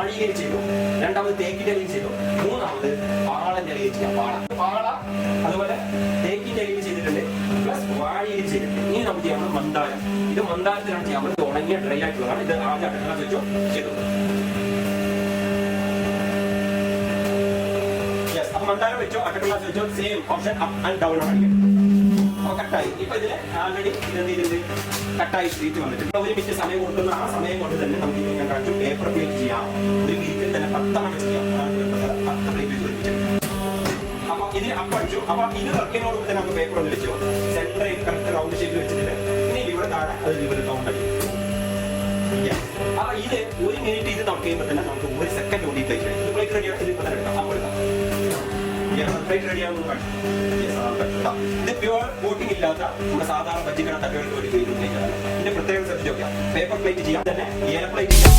വാഴയിലയിൽ ചെയ്തു, രണ്ടാമത് തേക്കിന്റെ ഇലയിൽ ചെയ്തു, മൂന്നാമത് പാളന്റെ ഇലയിൽ ചെയ്യാം. പാള അതുപോലെ തേക്കിന്റെ ഇലയിൽ ചെയ്തിട്ടുണ്ട്, പ്ലസ് വാഴയിലയിൽ ചെയ്തിട്ടുണ്ട്. ഇനി നമുക്ക് ചെയ്യാവുന്ന മന്ദാരം. ഇത് മന്ദാരത്തിലാണ് ചെയ്യാൻ പറ്റുന്നത്, ഉണങ്ങിയ ഡ്രൈ ആയിട്ടുള്ളതാണ്. ഇത് ആദ്യം അടുക്കള വെച്ചോ ചെയ്തു. അപ്പൊ മന്ദാരം വെച്ചോ അടുക്കള വെച്ചോ same option up and down ആണ്. അപ്പൊ കട്ടായി. ഇപ്പൊ ഇതിന് ആൾറെഡി ഇത് കട്ടായി സ്ട്രീറ്റ് വന്നിട്ടുണ്ട്. ഒരു മിനിറ്റ് സമയം കൊടുക്കുന്ന ആ സമയം കൊണ്ട് തന്നെ നമുക്ക് ഞാൻ കാണിച്ചു പേപ്പർ പ്ലേറ്റ് ചെയ്യാം. ഒരു മിനിറ്റിൽ തന്നെ 10 ചെയ്യാം. 10 പ്ലേറ്റ് വെച്ച്. അപ്പൊ ഇതിന് അപ്പടിച്ചു. അപ്പൊ ഇത് വർക്കിനോട് തന്നെ നമുക്ക് പേപ്പർ ഒന്ന് വെച്ചു സെന്ററിൽ കറക്റ്റ് റൗണ്ട് ഷേപ്പിൽ വെച്ചിട്ട് ഇനി ഇവിടെ താഴെ അത് ലിവർ കൗണ്ട് അടിക്കും. അപ്പൊ ഇത് ഒരു മിനിറ്റ് ഇത് നമുക്ക് ചെയ്യുമ്പോൾ തന്നെ നമുക്ക് 1 സെക്കൻഡ് കൊണ്ട് ഈ പ്ലേറ്റ് ഇത് പ്ലേറ്റ് റെഡിയാണ്. ഇത് ഇപ്പൊ തന്നെ എടുക്കാം. അപ്പോൾ പ്ലേറ്റ് റെഡിയാകുന്നു. ഇത് പ്യുവർ കോട്ടിംഗ് ഇല്ലാത്ത നമ്മുടെ സാധാരണ ബജ്ജിക്കണ തട്ടുകൾക്ക് വേണ്ടി ഇതിന്റെ പ്രത്യേകം ശ്രദ്ധിച്ച് നോക്കാം. പേപ്പർ പ്ലേറ്റ് ചെയ്യാം, തന്നെ ഏല പ്ലേറ്റ് ചെയ്യാം.